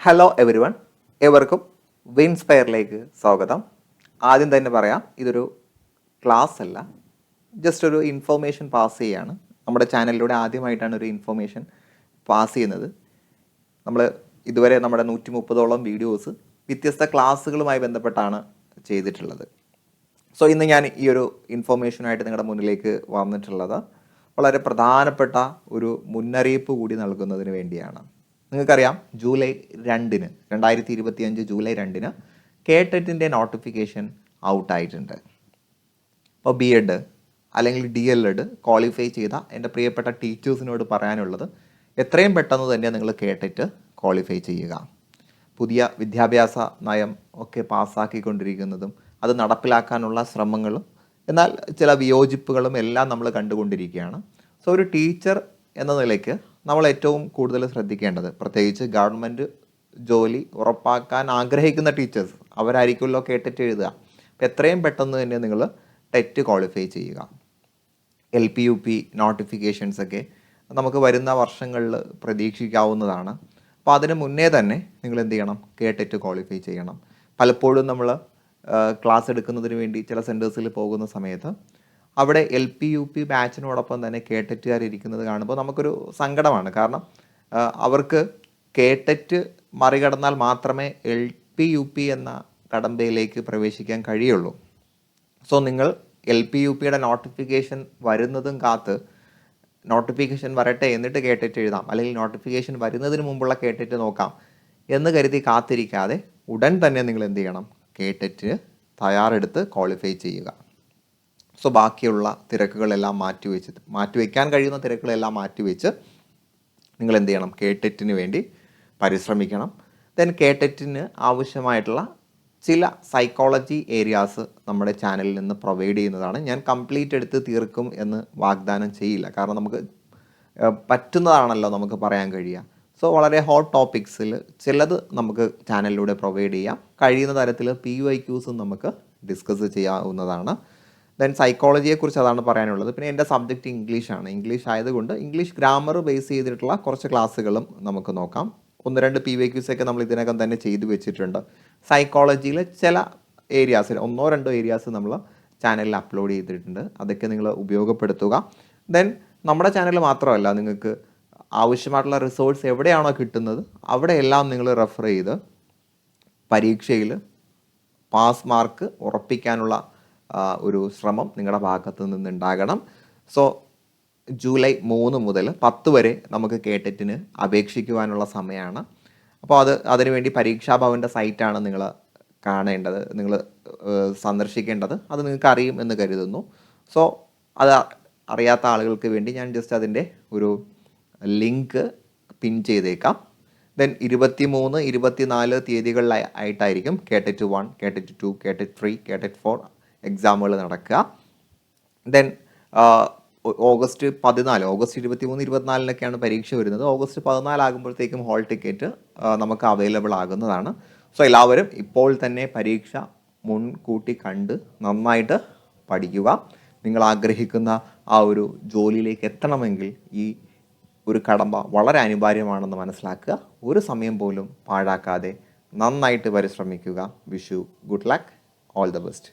Hello everyone, ഏവർക്കും വിൻസ്പയറിലേക്ക് സ്വാഗതം. ആദ്യം തന്നെ പറയാം, ഇതൊരു ക്ലാസ് അല്ല, ജസ്റ്റ് ഒരു ഇൻഫോർമേഷൻ പാസ് ചെയ്യുകയാണ്. നമ്മുടെ ചാനലിലൂടെ ആദ്യമായിട്ടാണ് ഒരു ഇൻഫോർമേഷൻ പാസ് ചെയ്യുന്നത്. നമ്മൾ ഇതുവരെ നമ്മുടെ 130ഓളം വീഡിയോസ് വ്യത്യസ്ത ക്ലാസ്സുകളുമായി ബന്ധപ്പെട്ടാണ് ചെയ്തിട്ടുള്ളത്. സോ ഇന്ന് ഞാൻ ഈ ഒരു ഇൻഫോർമേഷനായിട്ട് നിങ്ങളുടെ മുന്നിലേക്ക് വന്നിട്ടുള്ളത് വളരെ പ്രധാനപ്പെട്ട ഒരു മുന്നറിയിപ്പ് കൂടി നൽകുന്നതിന് വേണ്ടിയാണ്. നിങ്ങൾക്കറിയാം, ജൂലൈ 2-ന് 2025 ജൂലൈ 2-ന് കേടെറ്റിൻ്റെ നോട്ടിഫിക്കേഷൻ ഔട്ടായിട്ടുണ്ട്. അപ്പോൾ BEd അല്ലെങ്കിൽ DLEd ക്വാളിഫൈ ചെയ്ത എൻ്റെ പ്രിയപ്പെട്ട ടീച്ചേഴ്സിനോട് പറയാനുള്ളത്, എത്രയും പെട്ടെന്ന് തന്നെ നിങ്ങൾ കേടെറ്റ് ക്വാളിഫൈ ചെയ്യുക. പുതിയ വിദ്യാഭ്യാസ നയം ഒക്കെ പാസ്സാക്കിക്കൊണ്ടിരിക്കുന്നതും അത് നടപ്പിലാക്കാനുള്ള ശ്രമങ്ങളും എന്നാൽ ചില വിയോജിപ്പുകളും എല്ലാം നമ്മൾ കണ്ടുകൊണ്ടിരിക്കുകയാണ്. സോ ഒരു ടീച്ചർ എന്ന നിലയ്ക്ക് നമ്മൾ ഏറ്റവും കൂടുതൽ ശ്രദ്ധിക്കേണ്ടത്, പ്രത്യേകിച്ച് ഗവൺമെൻറ് ജോലി ഉറപ്പാക്കാൻ ആഗ്രഹിക്കുന്ന ടീച്ചേഴ്സ് അവരായിരിക്കുമല്ലോ കേടെറ്റ് എഴുതുക. അപ്പോൾ എത്രയും പെട്ടെന്ന് തന്നെ നിങ്ങൾ ടെറ്റ് ക്വാളിഫൈ ചെയ്യുക. LP UP നോട്ടിഫിക്കേഷൻസൊക്കെ നമുക്ക് വരുന്ന വർഷങ്ങളിൽ പ്രതീക്ഷിക്കാവുന്നതാണ്. അപ്പോൾ അതിന് മുന്നേ തന്നെ നിങ്ങൾ എന്ത് ചെയ്യണം? കേടെറ്റ് ക്വാളിഫൈ ചെയ്യണം. പലപ്പോഴും നമ്മൾ ക്ലാസ് എടുക്കുന്നതിന് വേണ്ടി ചില സെൻറ്റേഴ്സിൽ പോകുന്ന സമയത്ത് അവിടെ LP UP ബാച്ചിനോടൊപ്പം തന്നെ കേടെറ്റുകാരിരിക്കുന്നത് കാണുമ്പോൾ നമുക്കൊരു സങ്കടമാണ്. കാരണം അവർക്ക് കേടെറ്റ് മറികടന്നാൽ മാത്രമേ LP UP എന്ന കടമ്പയിലേക്ക് പ്രവേശിക്കാൻ കഴിയുള്ളൂ. സോ നിങ്ങൾ LP UPയുടെ നോട്ടിഫിക്കേഷൻ വരുന്നതും കാത്ത് നോട്ടിഫിക്കേഷൻ വരട്ടെ എന്നിട്ട് കേടെറ്റ് എഴുതാം, അല്ലെങ്കിൽ നോട്ടിഫിക്കേഷൻ വരുന്നതിന് മുമ്പുള്ള കേടെറ്റ് നോക്കാം എന്ന് കരുതി കാത്തിരിക്കാതെ ഉടൻ തന്നെ നിങ്ങൾ എന്ത് ചെയ്യണം? കേടെറ്റ് തയ്യാറെടുത്ത് ക്വാളിഫൈ ചെയ്യുക. സോ ബാക്കിയുള്ള തിരക്കുകളെല്ലാം മാറ്റിവെക്കാൻ കഴിയുന്ന തിരക്കുകളെല്ലാം മാറ്റിവെച്ച് നിങ്ങൾ എന്ത് ചെയ്യണം? കേടെറ്റിന് വേണ്ടി പരിശ്രമിക്കണം. ദെൻ കേടെറ്റിന് ആവശ്യമായിട്ടുള്ള ചില സൈക്കോളജി ഏരിയാസ് നമ്മുടെ ചാനലിൽ നിന്ന് പ്രൊവൈഡ് ചെയ്യുന്നതാണ്. ഞാൻ കംപ്ലീറ്റ് എടുത്ത് തീർക്കും എന്ന് വാഗ്ദാനം ചെയ്യില്ല, കാരണം നമുക്ക് പറ്റുന്നതാണല്ലോ നമുക്ക് പറയാൻ കഴിയുക. സോ വളരെ ഹോട്ട് ടോപ്പിക്സിൽ ചിലത് നമുക്ക് ചാനലിലൂടെ പ്രൊവൈഡ് ചെയ്യാം. കഴിയുന്ന തരത്തിൽ PYQസും നമുക്ക് ഡിസ്കസ് ചെയ്യാവുന്നതാണ്. ദെൻ സൈക്കോളജിയെക്കുറിച്ച് അതാണ് പറയാനുള്ളത്. പിന്നെ എൻ്റെ സബ്ജക്റ്റ് ഇംഗ്ലീഷാണ്. ഇംഗ്ലീഷ് ആയതുകൊണ്ട് ഇംഗ്ലീഷ് ഗ്രാമർ ബേസ് ചെയ്തിട്ടുള്ള കുറച്ച് ക്ലാസ്സുകളും നമുക്ക് നോക്കാം. 1-2 PYQസൊക്കെ നമ്മൾ ഇതിനകം തന്നെ ചെയ്തു വെച്ചിട്ടുണ്ട്. സൈക്കോളജിയിലെ ചില ഏരിയാസിൽ 1-2 ഏരിയാസ് നമ്മൾ ചാനലിൽ അപ്ലോഡ് ചെയ്തിട്ടുണ്ട്. അതൊക്കെ നിങ്ങൾ ഉപയോഗപ്പെടുത്തുക. ദെൻ നമ്മുടെ ചാനൽ മാത്രമല്ല, നിങ്ങൾക്ക് ആവശ്യമായിട്ടുള്ള റിസോഴ്സ് എവിടെയാണോ കിട്ടുന്നത് അവിടെയെല്ലാം നിങ്ങൾ റെഫർ ചെയ്ത് പരീക്ഷയിൽ പാസ് മാർക്ക് ഉറപ്പിക്കാനുള്ള ഒരു ശ്രമം നിങ്ങളുടെ ഭാഗത്തു നിന്നുണ്ടാകണം. സോ ജൂലൈ 3 മുതൽ 10 വരെ നമുക്ക് കേടെറ്റിന് അപേക്ഷിക്കുവാനുള്ള സമയമാണ്. അപ്പോൾ അതിനുവേണ്ടി പരീക്ഷാഭവൻ്റെ സൈറ്റാണ് നിങ്ങൾ കാണേണ്ടത്, നിങ്ങൾ സന്ദർശിക്കേണ്ടത്. അത് നിങ്ങൾക്ക് അറിയും എന്ന് കരുതുന്നു. സോ അത് അറിയാത്ത ആളുകൾക്ക് വേണ്ടി ഞാൻ ജസ്റ്റ് അതിൻ്റെ ഒരു ലിങ്ക് പിൻ ചെയ്തേക്കാം. ദെൻ 23, 24 തീയതികളിലായിട്ടായിരിക്കും കേടെറ്റ് 1, കേടെറ്റ് 2, കേടെറ്റ് 3, കേടെറ്റ് 4 എക്സാമുകൾ നടക്കുക. ദെൻ ഓഗസ്റ്റ് 23, 24-നൊക്കെയാണ് പരീക്ഷ വരുന്നത്. ഓഗസ്റ്റ് 14 ആകുമ്പോഴത്തേക്കും ഹോൾ ടിക്കറ്റ് നമുക്ക് അവൈലബിൾ ആകുന്നതാണ്. സോ എല്ലാവരും ഇപ്പോൾ തന്നെ പരീക്ഷ മുൻകൂട്ടി കണ്ട് നന്നായിട്ട് പഠിക്കുക. നിങ്ങൾ ആഗ്രഹിക്കുന്ന ആ ഒരു ജോലിയിലേക്ക് എത്തണമെങ്കിൽ ഈ ഒരു കടമ്പ വളരെ അനിവാര്യമാണെന്ന് മനസ്സിലാക്കുക. ഒരു സമയം പോലും പാഴാക്കാതെ നന്നായിട്ട് പരിശ്രമിക്കുക. Wish you good luck, all the best.